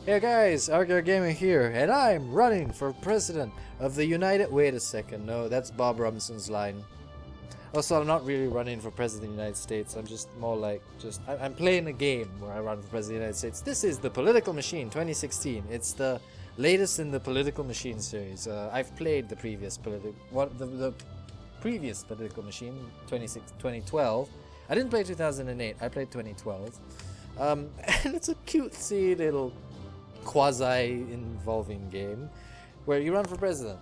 Hey guys, RGarrettGamer here, and I'm running for president of the United... Wait a second, no, that's Bob Robinson's line. Also, I'm not really running for president of the United States, I'm just more like, I'm playing a game where I run for president of the United States. This is the Political Machine 2016. It's the latest in the Political Machine series. I've played the previous the previous Political Machine, 2012. I didn't play 2008, I played 2012. And it's a cutesy little quasi-involving game where you run for president,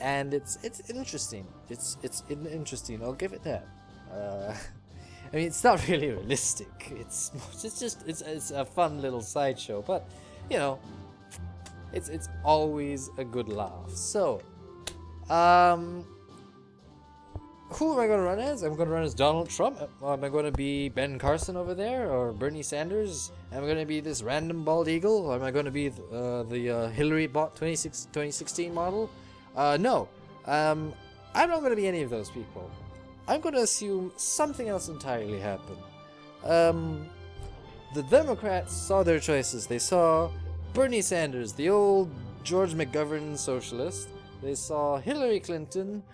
and it's interesting. It's interesting. I'll give it that. I mean, it's not really realistic. It's a fun little sideshow, but you know, it's always a good laugh. So, who am I going to run as? I'm going to run as Donald Trump. Am I going to be Ben Carson over there, or Bernie Sanders? Am I going to be this random bald eagle, or am I going to be the Hillary bot 2016 model? No. I'm not going to be any of those people. I'm going to assume something else entirely happened. The Democrats saw their choices. They saw Bernie Sanders, the old George McGovern socialist. They saw Hillary Clinton,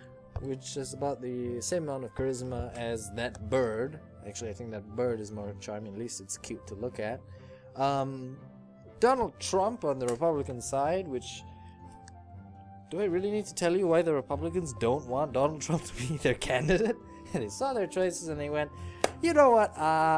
which is about the same amount of charisma as that bird. Actually, I think that bird is more charming. At least it's cute to look at. Donald Trump on the Republican side, which... Do I really need to tell you why the Republicans don't want Donald Trump to be their candidate? And they saw their choices and they went, you know what,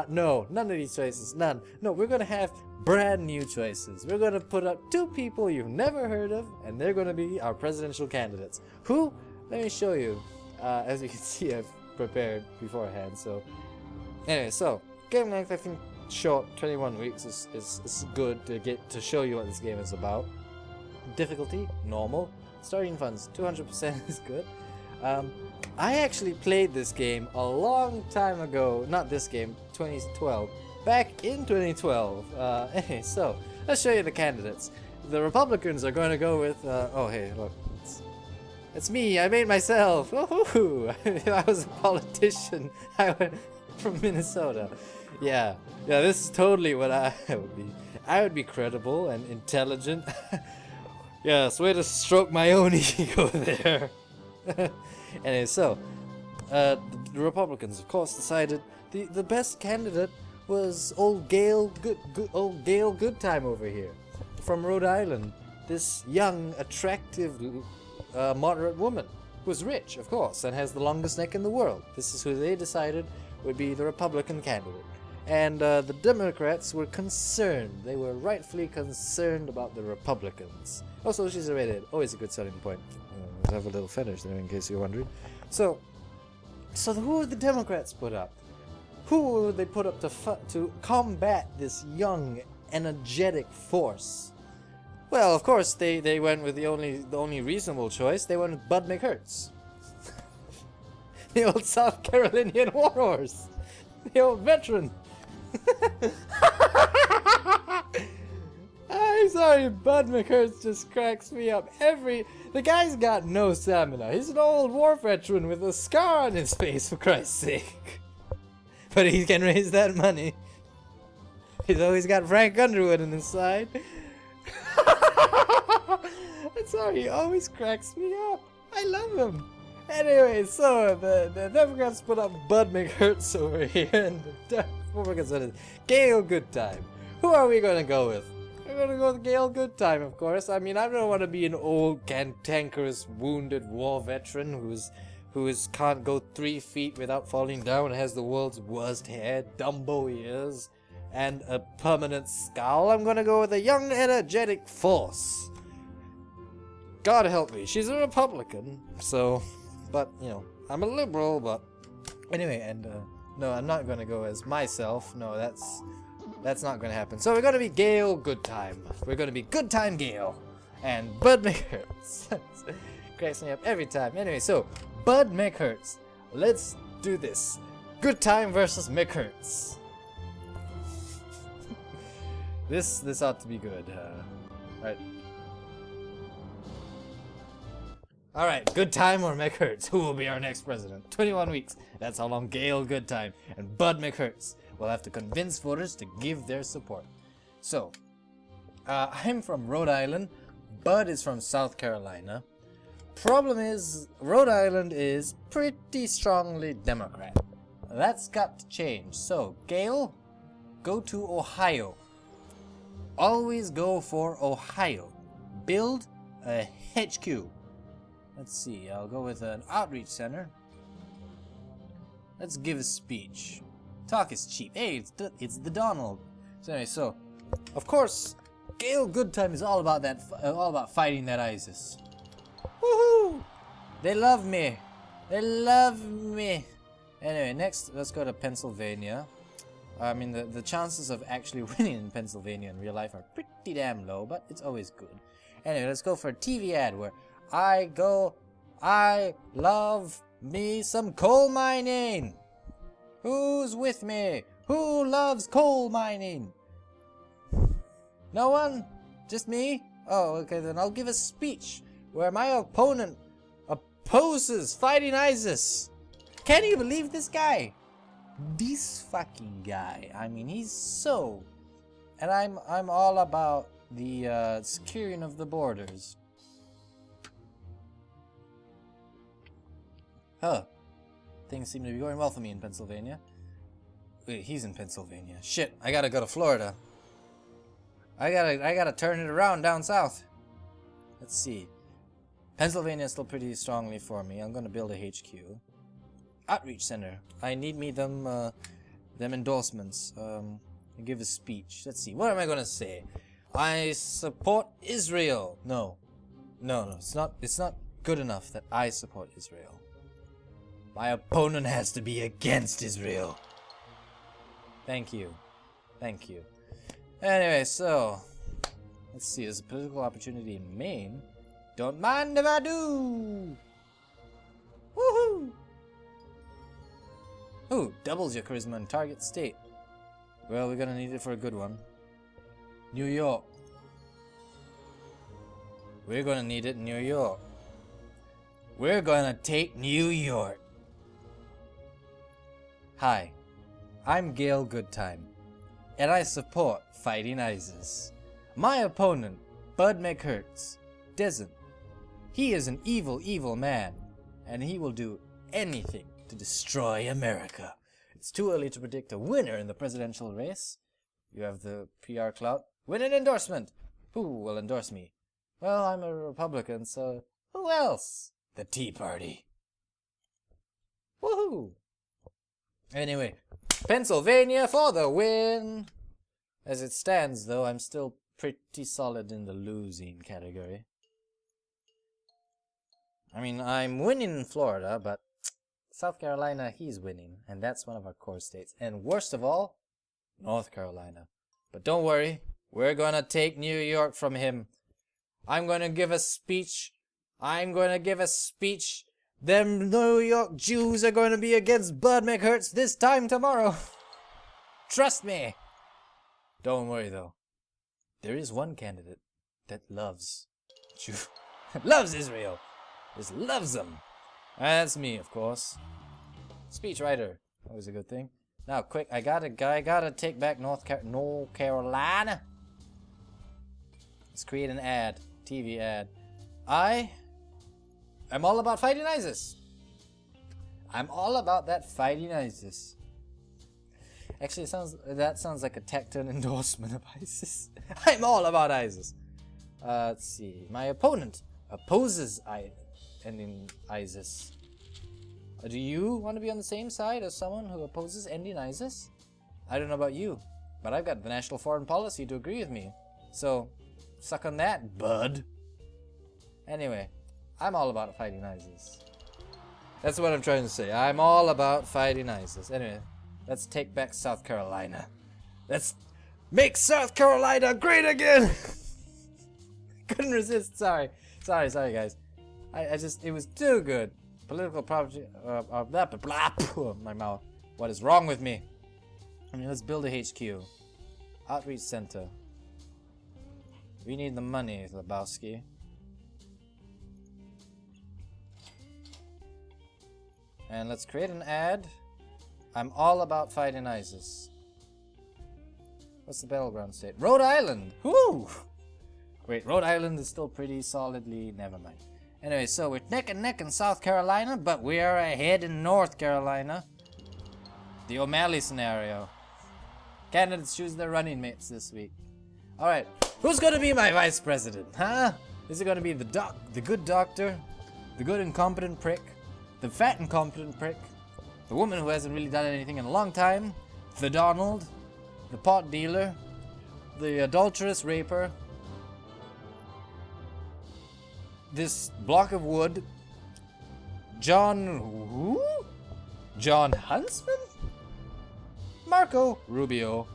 no, none of these choices, none. No, we're going to have brand new choices. We're going to put up two people you've never heard of, and they're going to be our presidential candidates. Who? Let me show you. As you can see, I've prepared beforehand. So, anyway, so game length, I think short, 21 weeks is good to get to show you what this game is about. Difficulty, normal. Starting funds, 200% is good. I actually played this game a long time ago. Not this game, 2012. Back in 2012. Anyway, so let's show you the candidates. The Republicans are going to go with. Oh, hey, look. It's me, I made myself. Woohoo! I was a politician. I went from Minnesota. Yeah, this is totally what I would be. I would be credible and intelligent. Yes, way to stroke my own ego there. Anyway, so, the Republicans, of course, decided the best candidate was old Gail Goodtime over here, from Rhode Island. This young, attractive, moderate woman who's rich, of course, and has the longest neck in the world. This is who they decided would be the Republican candidate. And the Democrats were concerned. They were rightfully concerned about the Republicans. Also, she's a redhead. Always a good selling point. I have a little fetish there, in case you're wondering. So who would the Democrats put up? Who would they put up to combat this young, energetic force? Well, of course, they went with the only reasonable choice. They went with Bud McHurts, the old South Carolinian warhorse, the old veteran. I'm sorry, Bud McHurts just cracks me up. The guy's got no stamina. He's an old war veteran with a scar on his face, for Christ's sake. But he can raise that money. He's always got Frank Underwood on his side. I'm sorry, he always cracks me up. I love him. Anyway, so the Democrats put up Bud McHurts over here, and the Republicans said, Gail Goodtime. Who are we going to go with? We're going to go with Gail Goodtime, of course. I mean, I don't want to be an old, cantankerous, wounded war veteran who can't go 3 feet without falling down, and has the world's worst hair, Dumbo ears, and a permanent scowl. I'm going to go with a young, energetic force. God help me, she's a Republican, so... But, you know, I'm a liberal, but... Anyway, and, no, I'm not gonna go as myself. No, that's not gonna happen. So we're gonna be Gail Goodtime. We're gonna be Goodtime Gail. And Bud McHurts. Cracks me up every time. Anyway, so, Bud McHurts. Let's do this. Goodtime versus McHurts. This ought to be good. Alright. Alright, Goodtime or McHurts? Who will be our next president? 21 weeks. That's how long Gail Goodtime and Bud McHurts will have to convince voters to give their support. So, I'm from Rhode Island. Bud is from South Carolina. Problem is, Rhode Island is pretty strongly Democrat. That's got to change. So, Gail, go to Ohio. Always go for Ohio. Build a HQ. Let's see, I'll go with an outreach center. Let's give a speech. Talk is cheap. Hey, it's the Donald. So anyway, of course, Gail Goodtime is all about that, all about fighting that ISIS. Woohoo! They love me. They love me. Anyway, next, let's go to Pennsylvania. I mean, the chances of actually winning in Pennsylvania in real life are pretty damn low, but it's always good. Anyway, let's go for a TV ad where I love me some coal mining. Who's with me? Who loves coal mining? No one? Just me? Oh, okay, then I'll give a speech where my opponent opposes fighting ISIS. Can you believe this guy? This fucking guy. I mean, he's so... And I'm all about the securing of the borders. Huh. Things seem to be going well for me in Pennsylvania. Wait, he's in Pennsylvania. Shit, I gotta go to Florida. I gotta turn it around down south. Let's see. Pennsylvania is still pretty strongly for me. I'm gonna build a HQ. Outreach center. I need them endorsements. Give a speech. Let's see. What am I gonna say? I support Israel. No. It's not good enough that I support Israel. My opponent has to be against Israel. Thank you. Anyway, so let's see. There's a political opportunity in Maine. Don't mind if I do. Woohoo! Ooh, doubles your charisma in target state. Well, we're gonna need it for a good one. New York. We're gonna need it in New York. We're gonna take New York. Hi, I'm Gail Goodtime, and I support fighting ISIS. My opponent, Bud McHurts, doesn't. He is an evil, evil man, and he will do anything to destroy America. It's too early to predict a winner in the presidential race. You have the PR clout. Win an endorsement. Who will endorse me? Well, I'm a Republican, so who else? The Tea Party. Woohoo! Anyway, Pennsylvania for the win! As it stands, though, I'm still pretty solid in the losing category. I mean, I'm winning in Florida, but South Carolina, he's winning, and that's one of our core states. And worst of all, North Carolina. But don't worry, we're gonna take New York from him. I'm gonna give a speech. Them New York Jews are gonna be against Bud McHurts this time tomorrow. Trust me. Don't worry, though. There is one candidate that loves Israel. Just loves them. That's me, of course. Speechwriter. Always a good thing. Now, quick, I gotta take back North Carolina. Let's create an ad. TV ad. I'm all about fighting ISIS. I'm all about that fighting ISIS. Actually, that sounds like a tacked-on endorsement of ISIS. I'm all about ISIS. Let's see. My opponent opposes ending ISIS. Do you want to be on the same side as someone who opposes ending ISIS? I don't know about you, but I've got the national foreign policy to agree with me. So, suck on that, bud. Anyway, I'm all about fighting ISIS. That's what I'm trying to say. I'm all about fighting ISIS. Anyway, let's take back South Carolina. Let's make South Carolina great again! Couldn't resist. Sorry, guys. It was too good. Political property, my mouth. What is wrong with me? I mean, let's build a HQ. Outreach center. We need the money, Lebowski. And let's create an ad. I'm all about fighting ISIS. What's the battleground state? Rhode Island! Woo! Wait, Rhode Island is still pretty solidly... Never mind. Anyway, so we're neck and neck in South Carolina, but we are ahead in North Carolina. The O'Malley scenario. Candidates choose their running mates this week. Alright, who's gonna be my vice president, huh? Is it gonna be the good doctor? The good incompetent prick? The fat incompetent prick? The woman who hasn't really done anything in a long time? The Donald? The pot dealer? The adulterous raper? This block of wood? John... who? John Huntsman? Marco Rubio?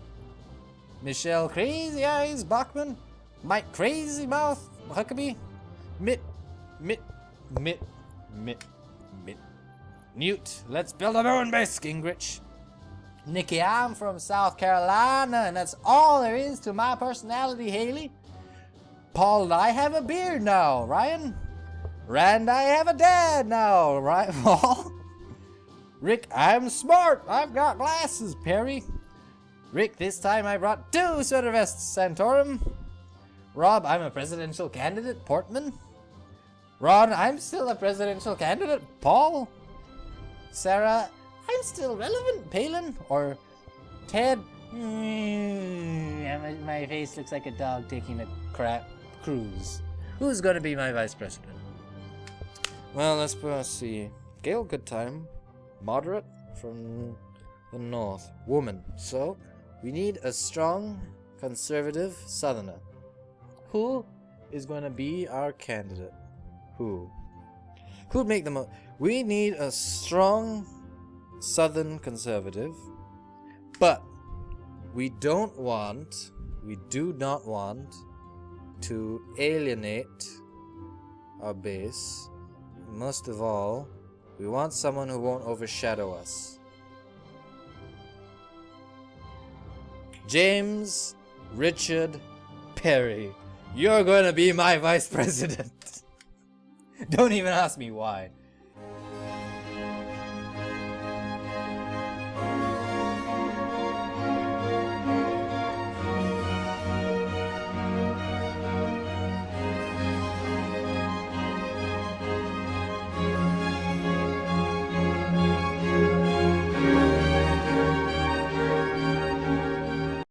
Michelle Crazy Eyes Bachman? Mike Crazy Mouth Huckabee? Mitt. Newt, let's build a moon base, Gingrich. Nikki, I'm from South Carolina, and that's all there is to my personality, Haley. Paul, I have a beard now, Ryan. Rand, I have a dad now, right, Paul? Rick, I'm smart. I've got glasses, Perry. Rick, this time I brought 2 sweater vests, Santorum. Rob, I'm a presidential candidate, Portman. Ron, I'm still a presidential candidate, Paul. Sarah, I'm still relevant, Palin. Or Ted, my face looks like a dog taking a crap cruise. Who's gonna be my vice president? Well, let's see. Gail Goodtime, moderate from the north, woman. So we need a strong conservative southerner. Who is gonna be our candidate? Who'd make the most? We need a strong southern conservative, but we do not want to alienate our base. Most of all, we want someone who won't overshadow us. James Richard Perry, you're going to be my vice president. Don't even ask me why.